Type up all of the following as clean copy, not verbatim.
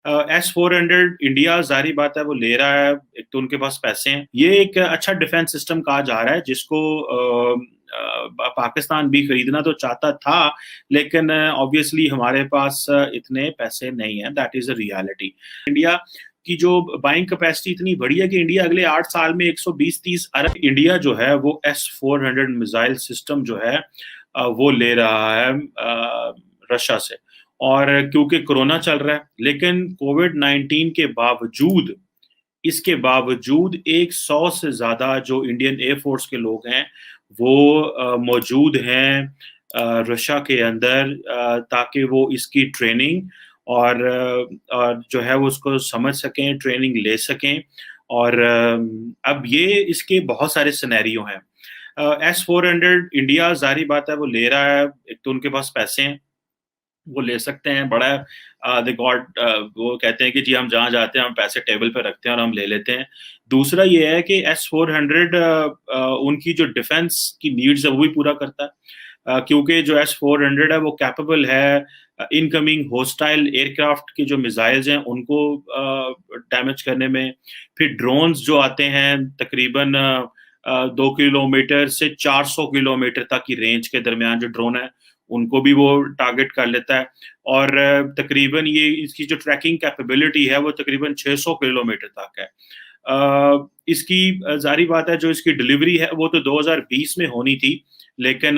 S-400 India ज़ाहिर बात है वो ले रहा है, एक तो उनके पास पैसे हैं। ये एक अच्छा डिफेंस सिस्टम कहा जा रहा है जिसको पाकिस्तान भी खरीदना तो चाहता था, लेकिन ऑब्वियसली हमारे पास इतने पैसे नहीं हैं, that is a reality. India की जो बाइंग कैपेसिटी इतनी बड़ी है कि इंडिया अगले 8 साल में 120-30 अरब इंडिया जो है वो S-400 मिसाइल सिस्टम जो है वो ले रहा है रशिया से। और क्योंकि कोरोना चल रहा है, लेकिन कोविड-19 के बावजूद इसके बावजूद 100 से ज़्यादा जो इंडियन एयर फोर्स के लोग हैं, वो मौजूद हैं रशिया के अंदर, ताकि वो इसकी ट्रेनिंग और जो है वो उसको समझ सकें, ट्रेनिंग ले सकें। और अब ये इसके बहुत सारे सिनेरियो हैं। S-400 इंडिया ज़ाहिर बात है वो ले रहा है, एक तो उनके पास पैसे हैं, वो ले सकते हैं, बड़ा दे गॉट वो कहते हैं कि जी हम जहाँ जाते हैं हम पैसे टेबल पे रखते हैं और हम ले लेते हैं। दूसरा ये है कि S-400 उनकी जो डिफेंस की नीड्स है वो भी पूरा करता है। क्योंकि जो S-400 है वो कैपेबल है इनकमिंग होस्टाइल एयरक्राफ्ट की जो मिसाइल्स हैं उनको डैमेज करने में। फिर ड्रोन्स जो आते हैं तकरीबन 2 किलोमीटर से 400 किलोमीटर तक की रेंज के दरमियान जो ड्रोन है उनको भी वो टारगेट कर लेता है। और तकरीबन ये इसकी जो ट्रैकिंग कैपेबिलिटी है वो तकरीबन 600 किलोमीटर तक है। इसकी ज़ाहिर बात है जो इसकी डिलीवरी है वो तो 2020 में होनी थी, लेकिन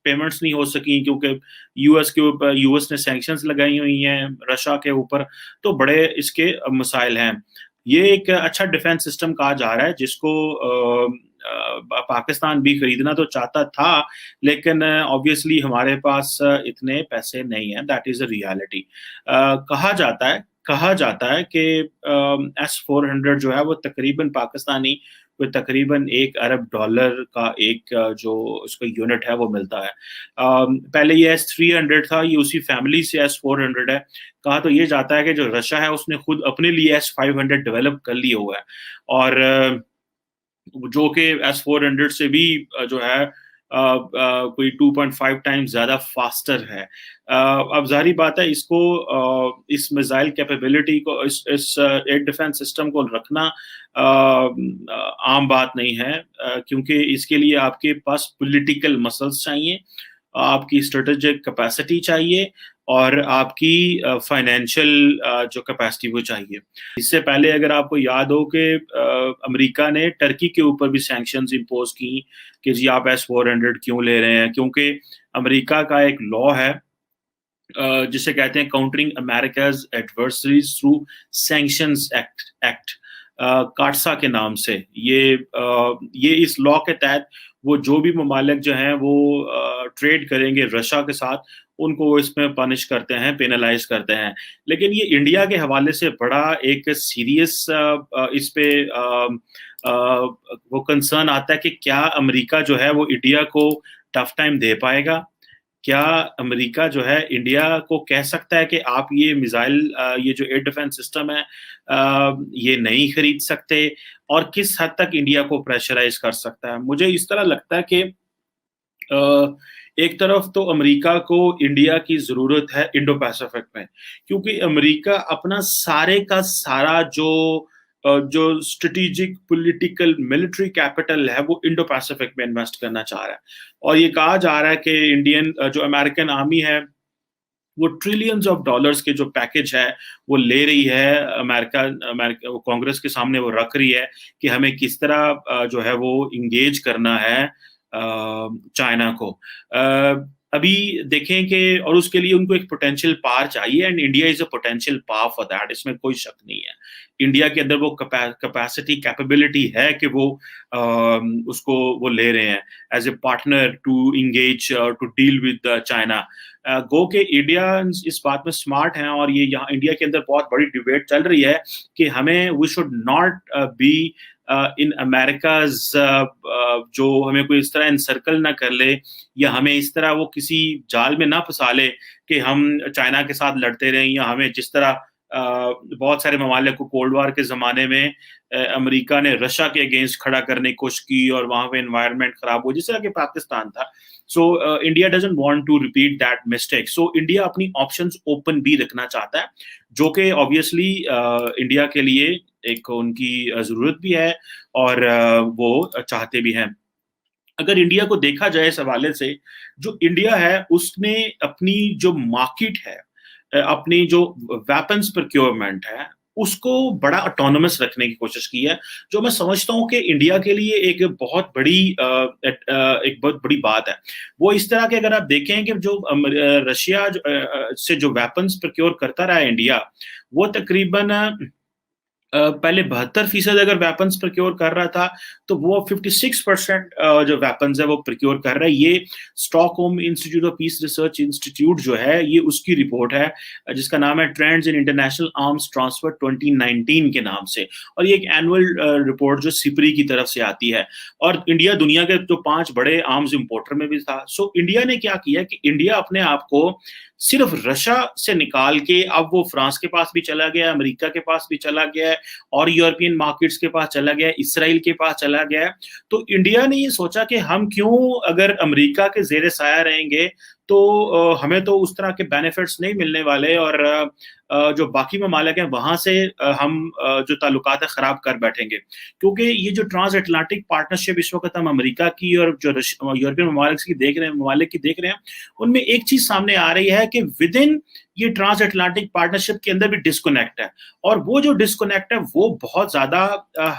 पेमेंट्स नहीं हो सकी क्योंकि यूएस ने सैंक्शंस लगाई हुई हैं रशिया के ऊपर, तो बड़े इसके मसाइल हैं। ये एक अच्छा डिफेंस सिस्टम कहा जा रहा है जिसको पाकिस्तान भी खरीदना तो चाहता था, लेकिन ऑब्वियसली हमारे पास इतने पैसे नहीं हैं, दैट इज़ अ रियलिटी। कहा जाता है कि S-400 जो है वो तकरीबन पाकिस्तानी कोई तकरीबन 1 अरब डॉलर का एक जो उसका यूनिट है वो मिलता है। पहले ये S-300 था, ये उसी फैमिली से S-400 है। कहा तो ये जाता है कि जो रशिया है उसने खुद अपने लिए S-500 डेवलप कर लिया हुआ है, और जो कि S-400 से भी जो है कोई 2.5 टाइम्स ज़्यादा फास्टर है। अब ज़ाहिर बात है इसको इस मिसाइल कैपेबिलिटी को इस एयर डिफेंस सिस्टम को रखना आम बात नहीं है, क्योंकि इसके लिए आपके पास पॉलिटिकल मसल्स चाहिए, आपकी स्ट्रेटेजिक कैपेसिटी चाहिए और आपकी फाइनेंशियल जो कैपेसिटी वो चाहिए। इससे पहले अगर आपको याद हो कि अमेरिका ने टर्की के ऊपर भी सैंक्शंस इम्पोज की कि जी आप S-400 क्यों ले रहे हैं, क्योंकि अमेरिका का एक लॉ है जिसे कहते हैं countering America's adversaries through sanctions act CAATSA के नाम से। ये इस लॉ के तहत वो जो भी ममालिक जो हैं वो ट्रेड करेंगे रशिया के साथ, उनको इसमें पनिश करते हैं, पेनलाइज करते हैं। लेकिन ये इंडिया के हवाले से बड़ा एक सीरियस इस पे वो कंसर्न आता है कि क्या अमेरिका जो है वो इंडिया को टफ टाइम दे पाएगा? क्या अमेरिका जो है इंडिया को कह सकता है कि आप ये मिसाइल ये जो एयर डिफेंस सिस्टम है ये नहीं खरीद सकते, और किस हद तक इंडिया को प्रेशराइज कर सकता है? मुझे इस तरह लगता है कि एक तरफ तो अमेरिका को इंडिया की जरूरत है इंडो पैसिफिक में, क्योंकि अमेरिका अपना सारे का सारा जो स्ट्रेटेजिक पॉलिटिकल मिलिट्री कैपिटल है वो इंडो पैसिफिक में इन्वेस्ट करना चाह रहा है। और ये कहा जा रहा है कि इंडियन जो अमेरिकन आर्मी है वो ट्रिलियंस ऑफ डॉलर्स के जो पैकेज है वो ले रही है। अमेरिका अमेरिका वो कांग्रेस के सामने वो रख रही है कि हमें किस तरह जो है वो इंगेज करना है चाइना को। अभी देखें कि और उसके लिए उनको एक पोटेंशियल पावर चाहिए, and India is a potential power for that, इसमें कोई शक नहीं है। इंडिया के अंदर वो कैपेसिटी कैपेबिलिटी है कि वो उसको वो ले रहे हैं as a partner to engage to deal with China. गो के इंडिया इस बात में स्मार्ट हैं, और ये यहाँ इंडिया के अंदर बहुत बड़ी डिबेट चल रही है कि हमें we should not be in America's, जो हमें कोई इस तरह इनसर्कल ना कर ले या हमें इस तरह वो किसी जाल में ना फंसा ले कि हम चाइना के साथ लड़ते रहें, या हमें जिस तरह बहुत सारे ममालिक को कोल्ड वार के ज़माने में अमेरिका ने रशिया के अगेंस्ट खड़ा करने की कोशिश की और वहाँ पे एनवायरनमेंट खराब हो, जिस तरह के पाकिस्तान था। So India doesn't want to repeat that mistake. So India अपनी ऑप्शंस ओपन भी रखना चाहता है, जो कि ऑब्वियसली इंडिया के लिए एक उनकी ज़रूरत भी है और वो चाहते भी हैं। अगर इंडिया को देखा जाए इस हवाले से, जो इंडिया है उसने अपनी जो मार्केट है, अपनी जो वेपन्स प्रोक्योरमेंट है, उसको बड़ा ऑटोनोमस रखने की कोशिश की है, जो मैं समझता हूँ कि इंडिया के लिए एक बहुत बड़ी एक बहुत बड़ी बात है। वो इस तरह के, अगर आप देखें कि जो रशिया से जो वेपन्स प्रोक्योर करता रहा है इंडिया, वो तकरीबन पहले 72% अगर वेपन्स प्रोक्योर कर रहा था, तो वो 56% जो वेपन्स है वो प्रोक्योर कर रहा है। ये Stockholm institute of Peace Research institute जो है, ये उसकी रिपोर्ट है, जिसका नाम है trends in international arms transfer 2019 के नाम से, और ये एक एनुअल रिपोर्ट जो सिपरी की तरफ से आती है। और इंडिया दुनिया के जो 5 बड़े आर्म्स इंपोर्टर में भी था। सो इंडिया ने क्या किया कि इंडिया अपने आप को सिर्फ रशिया से निकाल के अब वो फ्रांस के पास भी चला गया, अमेरिका के पास भी चला गया है, और यूरोपियन मार्केट्स के पास चला गया है, इसराइल के पास चला गया है। तो इंडिया ने ये सोचा कि हम क्यों, अगर अमेरिका के जेर साया रहेंगे तो हमें तो उस तरह के बेनिफिट्स नहीं मिलने वाले, और जो बाकी ममालिक हैं वहां से हम जो ताल्लुकात है खराब कर बैठेंगे। क्योंकि ये जो ट्रांस अटलांटिक पार्टनरशिप इस वक्त हम अमेरिका की और जो यूरोपियन ममालिक की देख रहे हैं, उनमें एक चीज सामने आ रही है कि विद इन ये ट्रांस अटलांटिक पार्टनरशिप के अंदर भी डिस्कनेक्ट है, और वो जो डिस्कनेक्ट है वो बहुत ज्यादा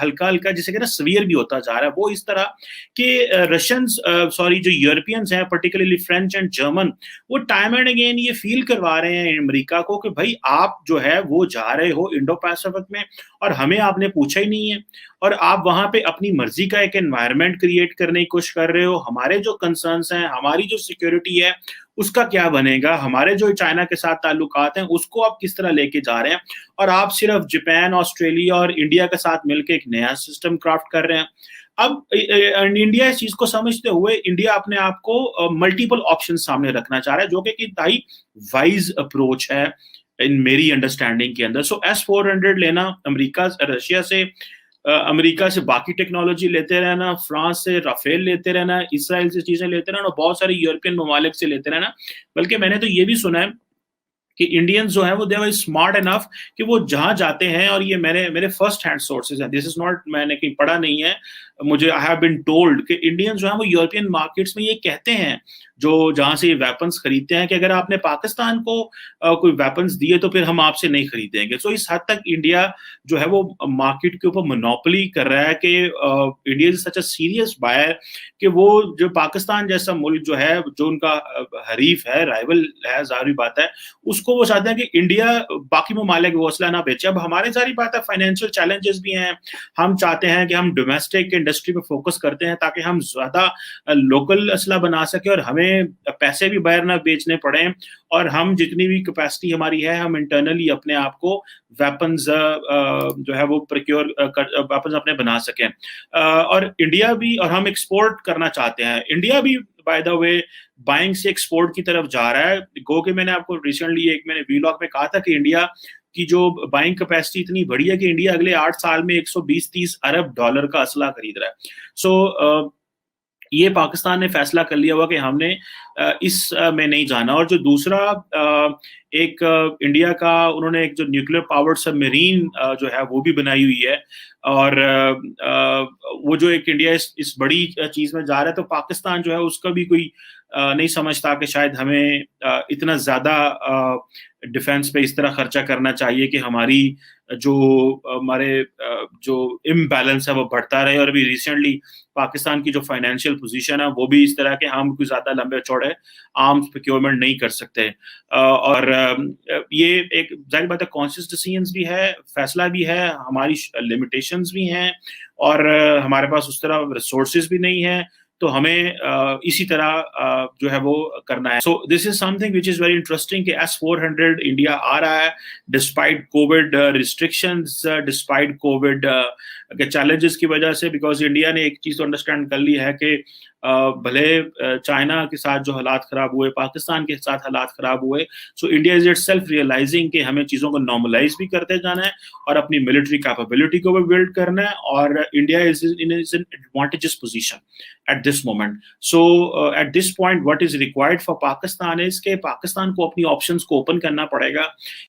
हल्का हल्का, जिसे कहना सवियर भी होता जा रहा है। वो इस तरह कि रशियंस, सॉरी, जो यूरोपियंस हैं, पर्टिकुलरली फ्रेंच एंड जर्मन, वो टाइम एंड अगेन ये फील करवा रहे हैं अमेरिका को कि भाई आप जो है वो जा रहे हो इंडो पैसिफिक में, और हमें आपने पूछा ही नहीं है, और आप वहां पे अपनी मर्जी का एक एनवायरनमेंट क्रिएट करने की कोशिश कर रहे हो। हमारे जो कंसर्न्स हैं, हमारी जो सिक्योरिटी है, उसका क्या बनेगा, हमारे जो चाइना के साथ ताल्लुकात हैं उसको आप किस तरह लेके जा रहे हैं, और आप सिर्फ जापान, ऑस्ट्रेलिया और इंडिया के साथ मिलकर एक नया सिस्टम क्राफ्ट कर रहे हैं। अब इंडिया इस चीज को समझते हुए इंडिया अपने आप को मल्टीपल ऑप्शन सामने रखना चाह रहा है, जो कि इंतहाई वाइज अप्रोच है इन मेरी अंडरस्टैंडिंग के अंदर। सो S-400 लेना, अमेरिका रशिया से, अमेरिका से बाकी टेक्नोलॉजी लेते रहना, फ्रांस से राफेल लेते रहना, इसराइल से चीजें लेते रहना, बहुत सारे यूरोपियन ममालिक से लेते रहना। बल्कि मैंने तो ये भी सुना है कि इंडियंस जो है वो दे आर स्मार्ट इनफ कि वो जहां जाते हैं, और ये मेरे फर्स्ट हैंड सोर्सेज हैं, दिस इज नॉट, मैंने कहीं पढ़ा नहीं है, मुझे आई हैव बीन टोल्ड कि इंडियंस जो है वो यूरोपियन मार्केट्स में ये कहते हैं, जो जहां से ये वेपन्स खरीदते हैं, कि अगर आपने पाकिस्तान को कोई वेपन्स दिए तो फिर हम आपसे नहीं खरीदेंगे। सो इस हद तक इंडिया जो है वो मार्केट के ऊपर मोनोपोली कर रहा है कि India is such a serious buyer कि वो जो पाकिस्तान जैसा मुल्क जो है, जो उनका हरीफ है, राइवल है, जाहिर बात है, उसको वो चाहते हैं कि इंडिया बाकी ममालिक वो असला ना बेचे। अब हमारी सारी बात है, फाइनेंशियल चैलेंजेस भी हैं, हम चाहते हैं कि हम डोमेस्टिक इंडस्ट्री पे फोकस करते हैं ताकि हम ज्यादा लोकल असला बना सके और हमें पैसे भी बाहर ना बेचने पड़े, और हम जितनी भी कैपेसिटी हमारी है, हम इंटरनली अपने आप को वेपन्स जो है वो प्रोक्योर वेपन्स अपने बना सकें। और इंडिया भी, और हम एक्सपोर्ट करना चाहते हैं। इंडिया भी बाय द वे बाइंग से एक्सपोर्ट की तरफ जा रहा है। गो के मैंने आपको रिसेंटली एक मैंने वीलॉग में कहा था कि इंडिया की जो बाइंग कैपेसिटी इतनी बड़ी है कि इंडिया अगले 8 साल में 120-30 अरब डॉलर का असला खरीद रहा है। सो ये पाकिस्तान ने फैसला कर लिया हुआ कि हमने इस में नहीं जाना। और जो दूसरा एक इंडिया का, उन्होंने एक जो न्यूक्लियर पावर्ड सबमरीन जो है वो भी बनाई हुई है, और वो जो एक इंडिया इस बड़ी चीज में जा रहा है, तो पाकिस्तान जो है उसका भी कोई नहीं समझता कि शायद हमें इतना ज्यादा डिफेंस पे इस तरह खर्चा करना चाहिए कि हमारी जो हमारे जो इम्बैलेंस है वो बढ़ता रहे। और अभी रिसेंटली पाकिस्तान की जो फाइनेंशियल पोजीशन है वो भी इस तरह के, हम कोई ज्यादा लंबे चौड़े आर्म्स प्रोक्योरमेंट नहीं कर सकते। और ये एक जाहिर बात है, कॉन्शियस डिसीजंस भी है, फैसला भी है, हमारी लिमिटेशंस भी हैं, और हमारे पास उस तरह रिसोर्सेज भी नहीं है, तो हमें इसी तरह जो है वो करना है। So this is something which is very interesting कि S-400 इंडिया आ रहा है despite Covid restrictions, despite Covid के चैलेंजेस की वजह से, बिकॉज इंडिया ने एक चीज तो अंडरस्टैंड कर ली है कि भले चाइना के साथ जो हालात खराब हुए, पाकिस्तान के साथ हालात खराब हुए, so India is itself realising कि हमें चीज़ों को नॉर्मलाइज भी करते जाना है और अपनी मिलिट्री कैपेबिलिटी को भी बिल्ड करना है, और India is in advantages position at this moment. So at this point, what is required for Pakistan is कि पाकिस्तान को अपनी options को open करना पड़ेगा